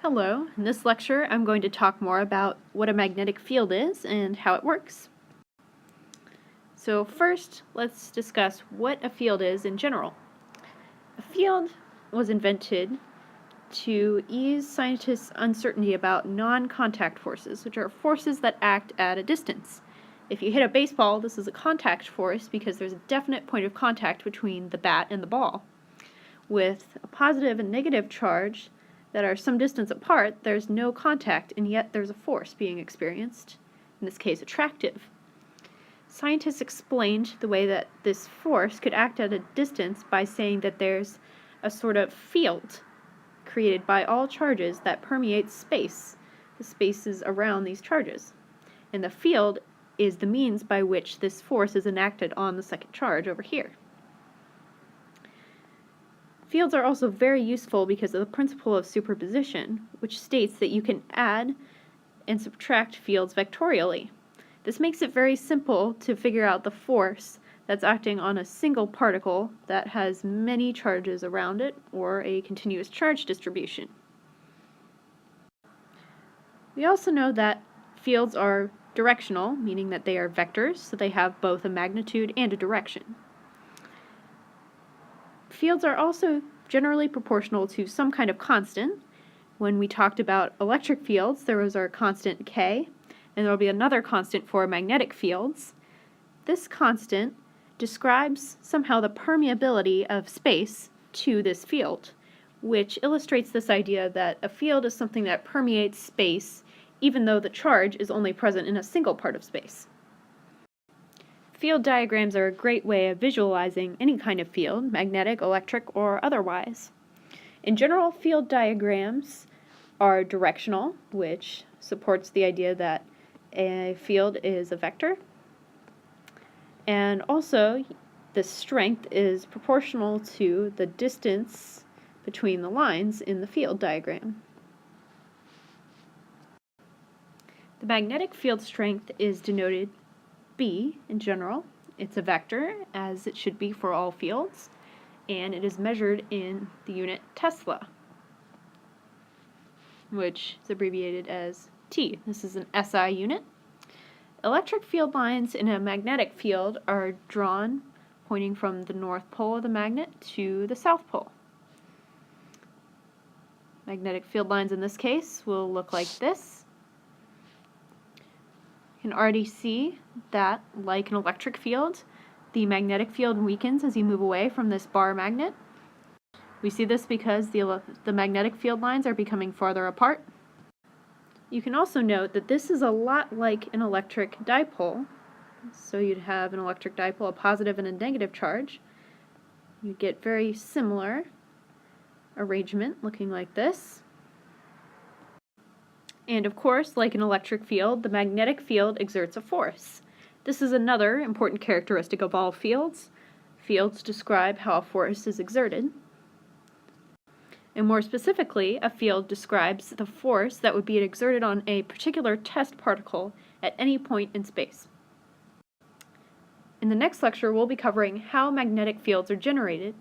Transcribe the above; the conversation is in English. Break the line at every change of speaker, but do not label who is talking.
Hello, in this lecture I'm going to talk more about what a magnetic field is and how it works. So first, let's discuss what a field is in general. A field was invented to ease scientists' uncertainty about non-contact forces, which are forces that act at a distance. If you hit a baseball, this is a contact force because there's a definite point of contact between the bat and the ball. With a positive and negative charge that are some distance apart, there's no contact, and yet there's a force being experienced, in this case attractive. Scientists explained the way that this force could act at a distance by saying that there's a sort of field created by all charges that permeates space, the spaces around these charges. And the field is the means by which this force is enacted on the second charge over here. Fields are also very useful because of the principle of superposition, which states that you can add and subtract fields vectorially. This makes it very simple to figure out the force that's acting on a single particle that has many charges around it, or a continuous charge distribution. We also know that fields are directional, meaning that they are vectors, so they have both a magnitude and a direction. Fields are also generally proportional to some kind of constant. When we talked about electric fields, there was our constant K, and there will be another constant for magnetic fields. This constant describes somehow the permeability of space to this field, which illustrates this idea that a field is something that permeates space even though the charge is only present in a single part of space. Field diagrams are a great way of visualizing any kind of field, magnetic, electric, or otherwise. In general, field diagrams are directional, which supports the idea that a field is a vector. And also, the strength is proportional to the distance between the lines in the field diagram. The magnetic field strength is denoted B in general. It's a vector, as it should be for all fields, and it is measured in the unit Tesla, which is abbreviated as T. This is an SI unit. Electric field lines in a magnetic field are drawn pointing from the north pole of the magnet to the south pole. Magnetic field lines in this case will look like this. You can already see that, like an electric field, the magnetic field weakens as you move away from this bar magnet. We see this because the magnetic field lines are becoming farther apart. You can also note that this is a lot like an electric dipole. So you'd have an electric dipole, a positive and a negative charge. You'd get very similar arrangement looking like this. And of course, like an electric field, the magnetic field exerts a force. This is another important characteristic of all fields. Fields describe how a force is exerted. And more specifically, a field describes the force that would be exerted on a particular test particle at any point in space. In the next lecture, we'll be covering how magnetic fields are generated